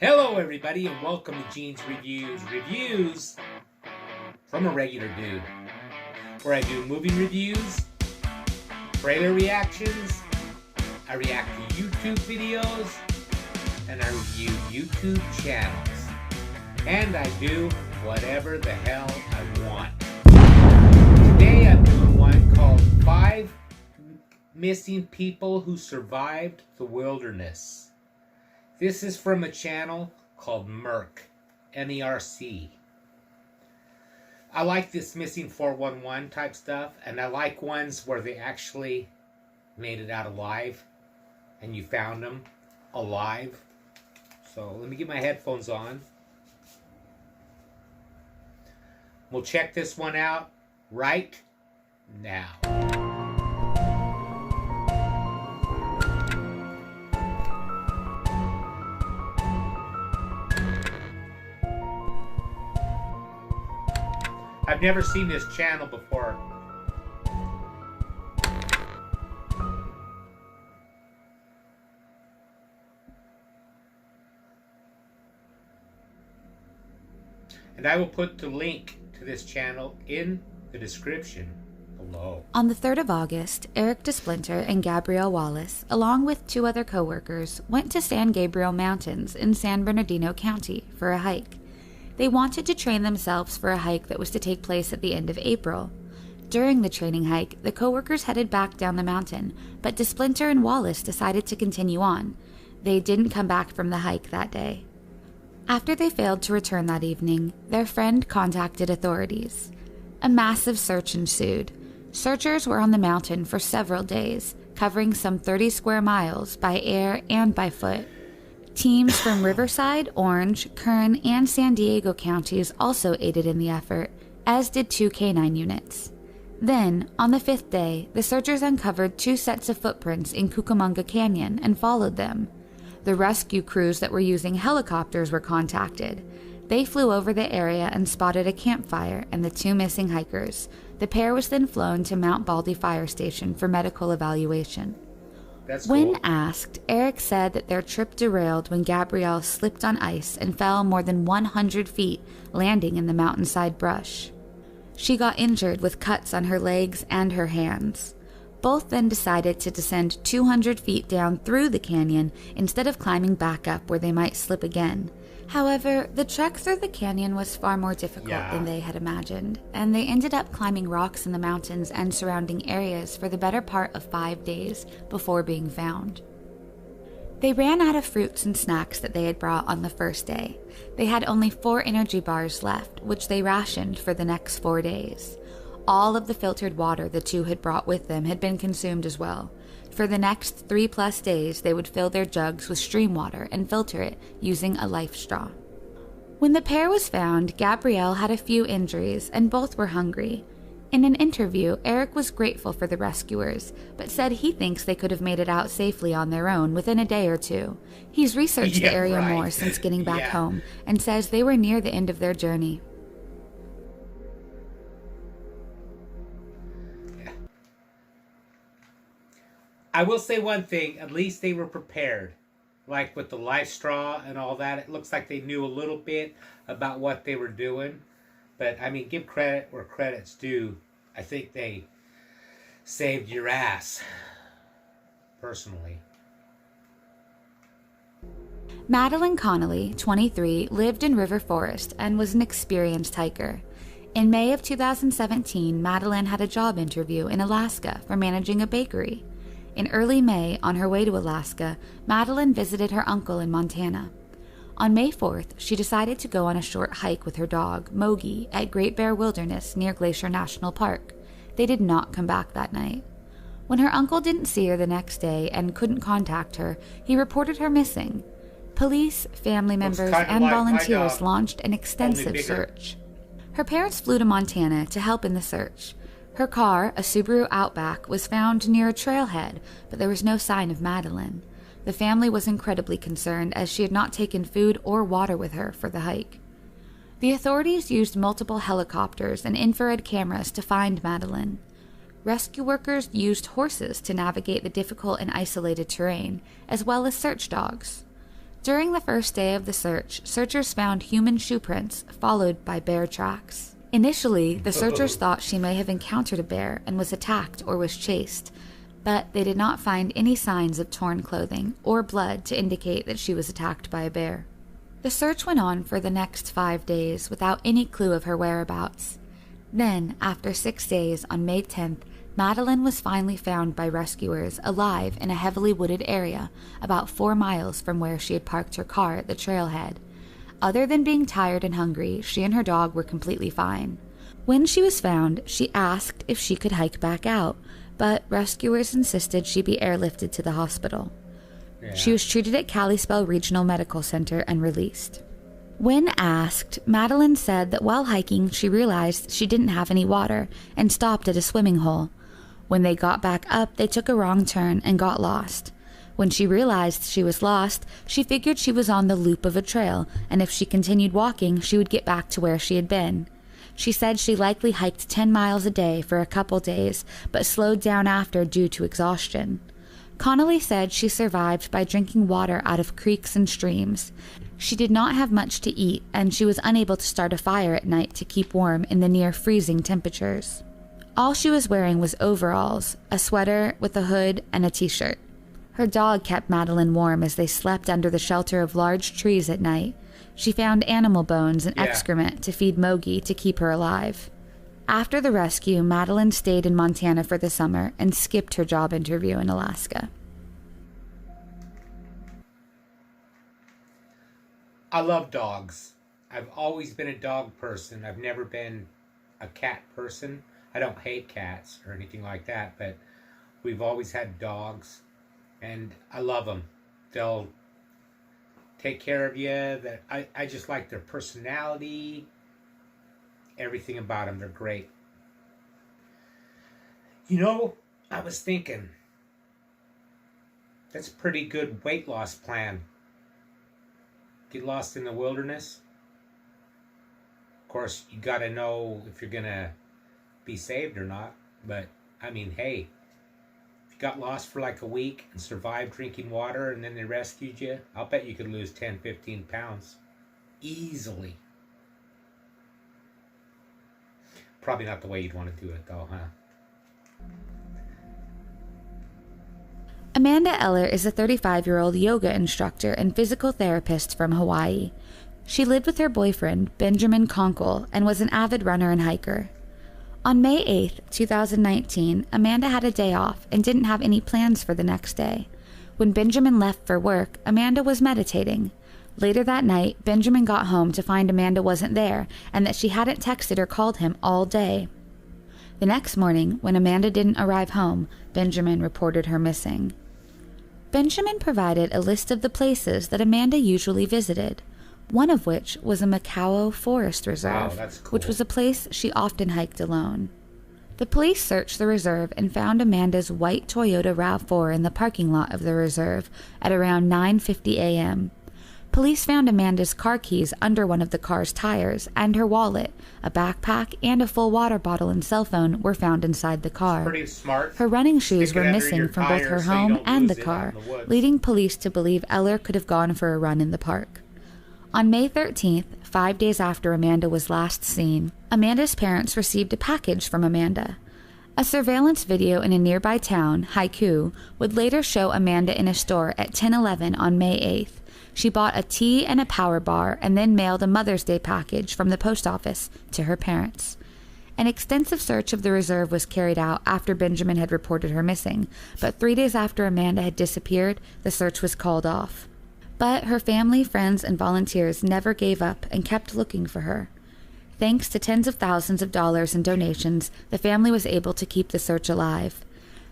Hello everybody and welcome to Gene's Reviews. Reviews from a regular dude. Where I do movie reviews, trailer reactions, I react to YouTube videos, and I review YouTube channels. And I do whatever the hell I want. Today I'm doing one called 5 Missing People Who Survived the Wilderness. This is from a channel called Merc, M-E-R-C. I like this missing 411 type stuff, and I like ones where they actually made it out alive, and you found them alive. So let me get my headphones on. We'll check this one out right now. I've never seen this channel before. And I will put the link to this channel in the description below. On the 3rd of August, Eric DeSplinter and Gabrielle Wallis, along with 2 other co-workers, went to San Gabriel Mountains in San Bernardino County for a hike. They wanted to train themselves for a hike that was to take place at the end of April. During the training hike, the co-workers headed back down the mountain, but DeSplinter and Wallis decided to continue on. They didn't come back from the hike that day. After they failed to return that evening, their friend contacted authorities. A massive search ensued. Searchers were on the mountain for several days, covering some 30 square miles by air and by foot. Teams from Riverside, Orange, Kern, and San Diego counties also aided in the effort, as did 2 canine units. Then, on the 5th day, the searchers uncovered 2 sets of footprints in Cucamonga Canyon and followed them. The rescue crews that were using helicopters were contacted. They flew over the area and spotted a campfire and the 2 missing hikers. The pair was then flown to Mount Baldy Fire Station for medical evaluation. When asked, Eric said that their trip derailed when Gabrielle slipped on ice and fell more than 100 feet, landing in the mountainside brush. She got injured with cuts on her legs and her hands. Both then decided to descend 200 feet down through the canyon instead of climbing back up where they might slip again. However, the trek through the canyon was far more difficult than they had imagined, and they ended up climbing rocks in the mountains and surrounding areas for the better part of 5 days before being found. They ran out of fruits and snacks that they had brought on the first day. They had only 4 energy bars left, which they rationed for the next 4 days. All of the filtered water the 2 had brought with them had been consumed as well. For the next 3+ days, they would fill their jugs with stream water and filter it using a life straw. When the pair was found, Gabrielle had a few injuries and both were hungry. In an interview, Eric was grateful for the rescuers, but said he thinks they could have made it out safely on their own within a day or 2. He's researched the area more since getting back home and says they were near the end of their journey. I will say one thing, at least they were prepared. Like with the life straw and all that, it looks like they knew a little bit about what they were doing. But, I mean, give credit where credit's due. I think they saved your ass, personally. Madeline Connelly, 23, lived in River Forest and was an experienced hiker. In May of 2017, Madeline had a job interview in Alaska for managing a bakery. In early May, on her way to Alaska, Madeline visited her uncle in Montana. On May 4th, she decided to go on a short hike with her dog, Mogi, at Great Bear Wilderness near Glacier National Park. They did not come back that night. When her uncle didn't see her the next day and couldn't contact her, he reported her missing. Police, family members, and volunteers launched an extensive search. Her parents flew to Montana to help in the search. Her car, a Subaru Outback, was found near a trailhead, but there was no sign of Madeline. The family was incredibly concerned as she had not taken food or water with her for the hike. The authorities used multiple helicopters and infrared cameras to find Madeline. Rescue workers used horses to navigate the difficult and isolated terrain, as well as search dogs. During the first day of the search, searchers found human shoe prints, followed by bear tracks. Initially, the searchers thought she may have encountered a bear and was attacked or was chased, but they did not find any signs of torn clothing or blood to indicate that she was attacked by a bear. The search went on for the next 5 days without any clue of her whereabouts. Then, after 6 days, on May 10th, Madeline was finally found by rescuers alive in a heavily wooded area about 4 miles from where she had parked her car at the trailhead. Other than being tired and hungry, she and her dog were completely fine. When she was found, she asked if she could hike back out, but rescuers insisted she be airlifted to the hospital. Yeah. She was treated at Kalispell Regional Medical Center and released. When asked, Madeline said that while hiking, she realized she didn't have any water and stopped at a swimming hole. When they got back up, they took a wrong turn and got lost. When she realized she was lost, she figured she was on the loop of a trail, and if she continued walking, she would get back to where she had been. She said she likely hiked 10 miles a day for a couple days, but slowed down after due to exhaustion. Connelly said she survived by drinking water out of creeks and streams. She did not have much to eat, and she was unable to start a fire at night to keep warm in the near-freezing temperatures. All she was wearing was overalls, a sweater with a hood, and a t-shirt. Her dog kept Madeline warm as they slept under the shelter of large trees at night. She found animal bones and excrement to feed Mogi to keep her alive. After the rescue, Madeline stayed in Montana for the summer and skipped her job interview in Alaska. I love dogs. I've always been a dog person. I've never been a cat person. I don't hate cats or anything like that, but we've always had dogs, and I love them. They'll take care of you. I just like their personality, everything about them. They're great. You know, I was thinking, that's a pretty good weight loss plan. Get lost in the wilderness. Of course, you got to know if you're going to be saved or not. But, I mean, hey, if you got lost for like a week and survived drinking water and then they rescued you, I'll bet you could lose 10, 15 pounds. Easily. Probably not the way you'd want to do it, though, huh? Amanda Eller is a 35-year-old yoga instructor and physical therapist from Hawaii. She lived with her boyfriend, Benjamin Conkle, and was an avid runner and hiker. On May 8, 2019, Amanda had a day off and didn't have any plans for the next day. When Benjamin left for work, Amanda was meditating. Later that night, Benjamin got home to find Amanda wasn't there and that she hadn't texted or called him all day. The next morning, when Amanda didn't arrive home, Benjamin reported her missing. Benjamin provided a list of the places that Amanda usually visited, one of which was a Macao Forest Reserve, Wow, that's cool. which was a place she often hiked alone. The police searched the reserve and found Amanda's white Toyota RAV4 in the parking lot of the reserve at around 9:50 a.m. Police found Amanda's car keys under one of the car's tires, and her wallet, a backpack, and a full water bottle and cell phone were found inside the car. Pretty smart. Her running shoes Stick it were under missing your from both tire her so you home don't and lose the it car, out in the woods. leading police to believe Eller could have gone for a run in the park. On May 13th, 5 days after Amanda was last seen, Amanda's parents received a package from Amanda. A surveillance video in a nearby town, Haiku, would later show Amanda in a store at 10:11 on May 8th. She bought a tea and a power bar and then mailed a Mother's Day package from the post office to her parents. An extensive search of the reserve was carried out after Benjamin had reported her missing, but 3 days after Amanda had disappeared, the search was called off. But her family, friends, and volunteers never gave up and kept looking for her. Thanks to tens of thousands of dollars in donations, the family was able to keep the search alive.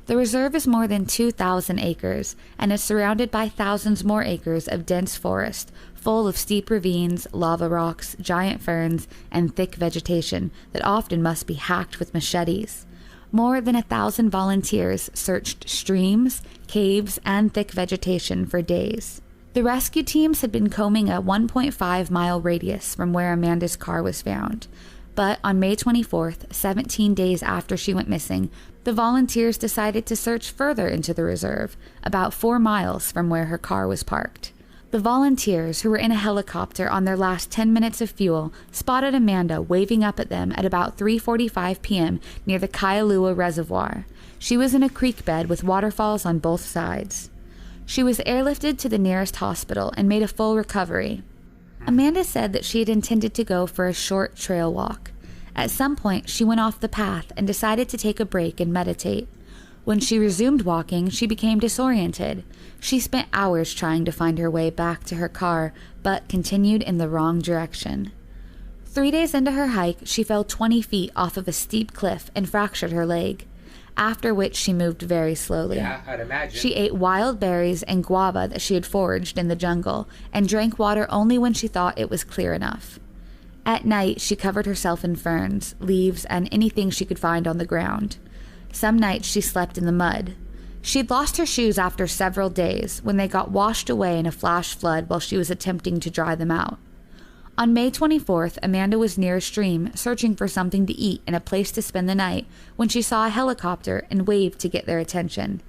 The reserve is more than 2,000 acres and is surrounded by thousands more acres of dense forest, full of steep ravines, lava rocks, giant ferns, and thick vegetation that often must be hacked with machetes. More than 1,000 volunteers searched streams, caves, and thick vegetation for days. The rescue teams had been combing a 1.5-mile radius from where Amanda's car was found. But on May 24th, 17 days after she went missing, the volunteers decided to search further into the reserve, about 4 miles from where her car was parked. The volunteers, who were in a helicopter on their last 10 minutes of fuel, spotted Amanda waving up at them at about 3:45 p.m. near the Kailua Reservoir. She was in a creek bed with waterfalls on both sides. She was airlifted to the nearest hospital and made a full recovery. Amanda said that she had intended to go for a short trail walk. At some point, she went off the path and decided to take a break and meditate. When she resumed walking, she became disoriented. She spent hours trying to find her way back to her car, but continued in the wrong direction. 3 days into her hike, she fell 20 feet off of a steep cliff and fractured her leg, after which she moved very slowly. Yeah, I'd imagine. She ate wild berries and guava that she had foraged in the jungle and drank water only when she thought it was clear enough. At night, she covered herself in ferns, leaves, and anything she could find on the ground. Some nights she slept in the mud. She had lost her shoes after several days when they got washed away in a flash flood while she was attempting to dry them out. On May 24th, Amanda was near a stream searching for something to eat and a place to spend the night when she saw a helicopter and waved to get their attention.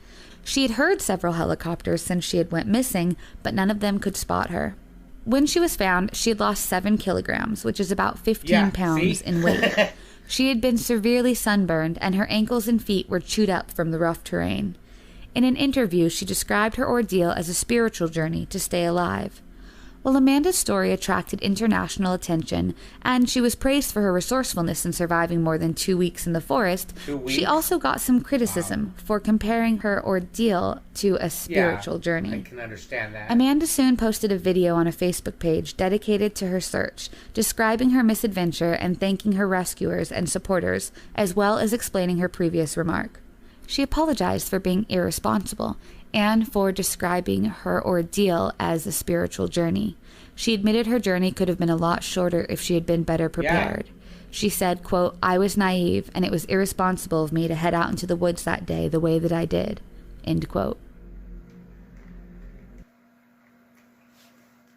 She had heard several helicopters since she had went missing, but none of them could spot her. When she was found, she had lost 7 kilograms, which is about 15 pounds in weight. She had been severely sunburned, and her ankles and feet were chewed up from the rough terrain. In an interview, she described her ordeal as a spiritual journey to stay alive. While Amanda's story attracted international attention, and she was praised for her resourcefulness in surviving more than 2 weeks in the forest, she also got some criticism for comparing her ordeal to a spiritual journey. I can understand that. Amanda soon posted a video on a Facebook page dedicated to her search, describing her misadventure and thanking her rescuers and supporters, as well as explaining her previous remark. She apologized for being irresponsible and for describing her ordeal as a spiritual journey. She admitted her journey could have been a lot shorter if she had been better prepared. Yeah. She said, quote, "I was naive, and it was irresponsible of me to head out into the woods that day the way that I did." End quote.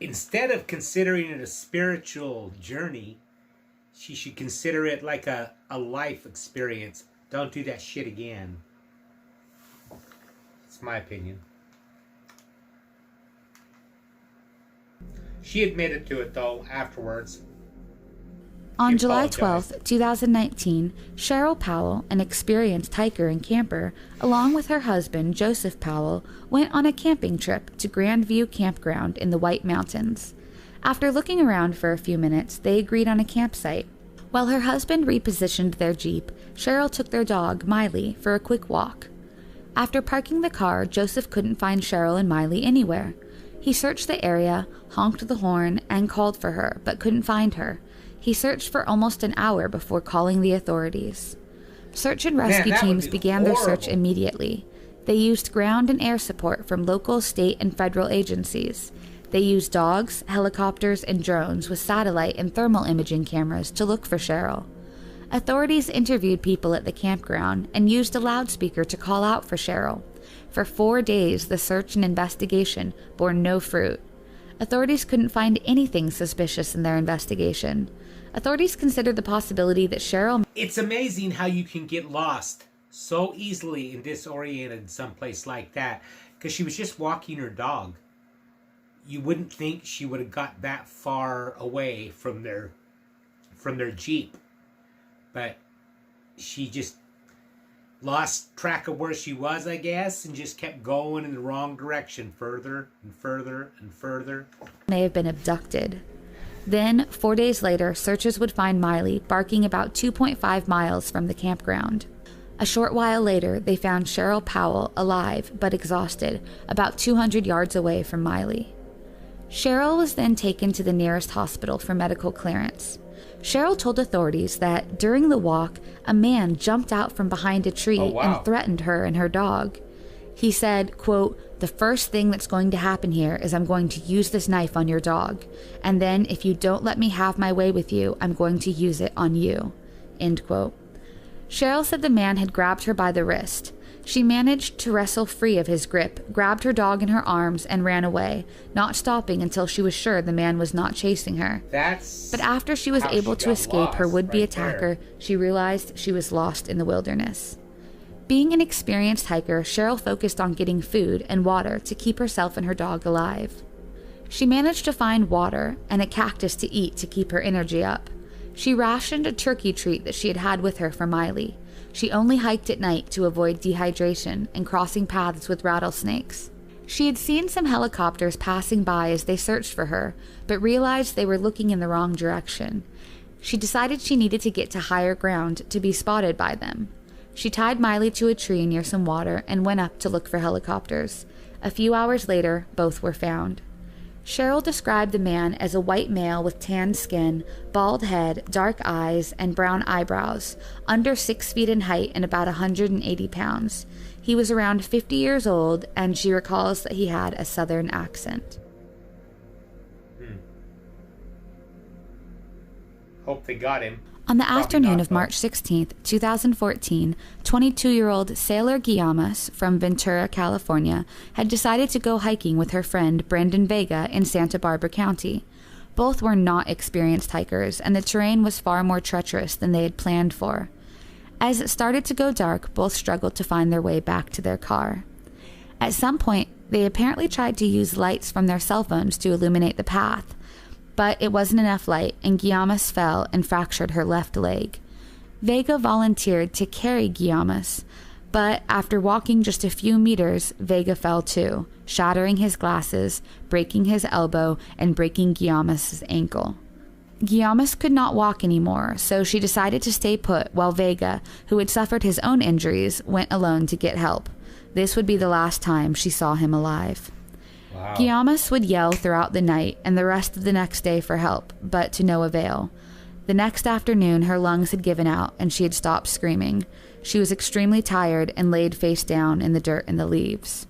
Instead of considering it a spiritual journey, she should consider it like a life experience. Don't do that shit again. My opinion. She admitted to it, though, afterwards. On July 12, 2019, Cheryl Powell, an experienced hiker and camper, along with her husband, Joseph Powell, went on a camping trip to Grandview Campground in the White Mountains. After looking around for a few minutes, they agreed on a campsite. While her husband repositioned their Jeep, Cheryl took their dog, Miley, for a quick walk. After parking the car, Joseph couldn't find Cheryl and Miley anywhere. He searched the area, honked the horn, and called for her, but couldn't find her. He searched for almost an hour before calling the authorities. Search and rescue teams began their search immediately. They used ground and air support from local, state, and federal agencies. They used dogs, helicopters, and drones with satellite and thermal imaging cameras to look for Cheryl. Authorities interviewed people at the campground and used a loudspeaker to call out for Cheryl. For 4 days, the search and investigation bore no fruit. Authorities couldn't find anything suspicious in their investigation. Authorities considered the possibility that Cheryl... It's amazing how you can get lost so easily and disoriented someplace like that, because she was just walking her dog. You wouldn't think she would have got that far away from their Jeep. But she just lost track of where she was, I guess, and just kept going in the wrong direction, further and further and further. May have been abducted. Then, 4 days later, searchers would find Miley barking about 2.5 miles from the campground. A short while later, they found Cheryl Powell alive but exhausted, about 200 yards away from Miley. Cheryl was then taken to the nearest hospital for medical clearance. Cheryl told authorities that during the walk, a man jumped out from behind a tree and threatened her and her dog. He said, quote, "The first thing that's going to happen here is I'm going to use this knife on your dog. And then if you don't let me have my way with you, I'm going to use it on you." End quote. Cheryl said the man had grabbed her by the wrist. She managed to wrestle free of his grip, grabbed her dog in her arms, and ran away, not stopping until she was sure the man was not chasing her. But after she was able to escape her would-be attacker, she realized she was lost in the wilderness. Being an experienced hiker, Cheryl focused on getting food and water to keep herself and her dog alive. She managed to find water and a cactus to eat to keep her energy up. She rationed a turkey treat that she had had with her for Miley. She only hiked at night to avoid dehydration and crossing paths with rattlesnakes. She had seen some helicopters passing by as they searched for her, but realized they were looking in the wrong direction. She decided she needed to get to higher ground to be spotted by them. She tied Miley to a tree near some water and went up to look for helicopters. A few hours later, both were found. Cheryl described the man as a white male with tanned skin, bald head, dark eyes, and brown eyebrows, under 6 feet in height and about 180 pounds. He was around 50 years old, and she recalls that he had a southern accent. Hope they got him. On the afternoon of March 16, 2014, 22-year-old Sailor Guillamas from Ventura, California, had decided to go hiking with her friend Brandon Vega in Santa Barbara County. Both were not experienced hikers, and the terrain was far more treacherous than they had planned for. As it started to go dark, both struggled to find their way back to their car. At some point, they apparently tried to use lights from their cell phones to illuminate the path, but it wasn't enough light, and Guillamas fell and fractured her left leg. Vega volunteered to carry Guillamas, but after walking just a few meters, Vega fell too, shattering his glasses, breaking his elbow, and breaking Guillamas' ankle. Guillamas could not walk anymore, so she decided to stay put while Vega, who had suffered his own injuries, went alone to get help. This would be the last time she saw him alive. Wow. Guillamas would yell throughout the night and the rest of the next day for help, but to no avail. The next afternoon, her lungs had given out and she had stopped screaming. She was extremely tired and laid face down in the dirt and the leaves.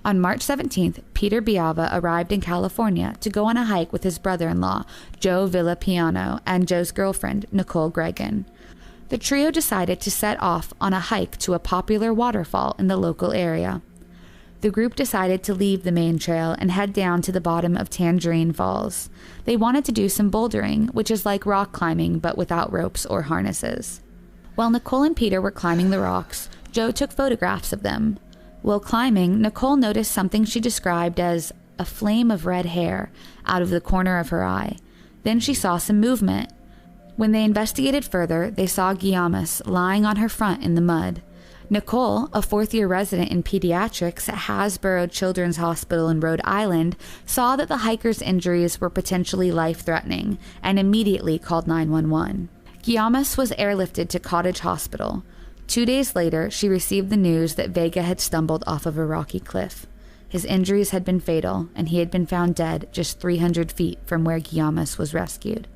On March 17th, Peter Biava arrived in California to go on a hike with his brother-in-law, Joe Villapiano, and Joe's girlfriend, Nicole Gregan. The trio decided to set off on a hike to a popular waterfall in the local area. The group decided to leave the main trail and head down to the bottom of Tangerine Falls. They wanted to do some bouldering, which is like rock climbing but without ropes or harnesses. While Nicole and Peter were climbing the rocks, Joe took photographs of them. While climbing, Nicole noticed something she described as a flame of red hair out of the corner of her eye. Then she saw some movement. When they investigated further, they saw Guillamas lying on her front in the mud. Nicole, a fourth-year resident in pediatrics at Hasbro Children's Hospital in Rhode Island, saw that the hiker's injuries were potentially life-threatening and immediately called 911. Guillamas was airlifted to Cottage Hospital. 2 days later, she received the news that Vega had stumbled off of a rocky cliff. His injuries had been fatal, and he had been found dead just 300 feet from where Guillamas was rescued.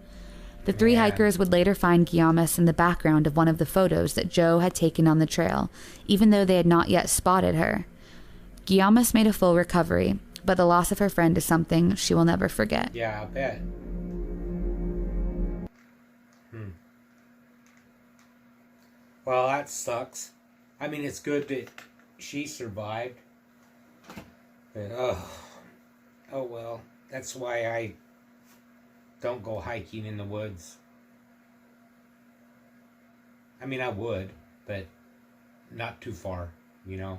The three hikers would later find Guillamas in the background of one of the photos that Joe had taken on the trail, even though they had not yet spotted her. Guillamas made a full recovery, but the loss of her friend is something she will never forget. Yeah, I bet. Well, that sucks. I mean, it's good that she survived. But, oh well. That's why I don't go hiking in the woods. I mean, I would, but not too far, you know.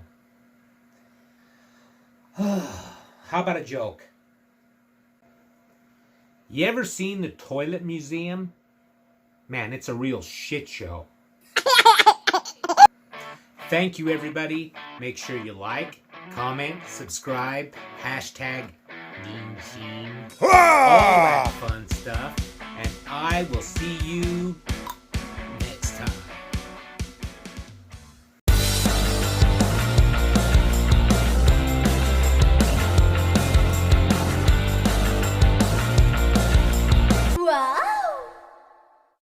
How about a joke? You ever seen the Toilet Museum? Man, it's a real shit show. Thank you, everybody. Make sure you like, comment, subscribe, hashtag Mean Scene, all that fun stuff. And I will see you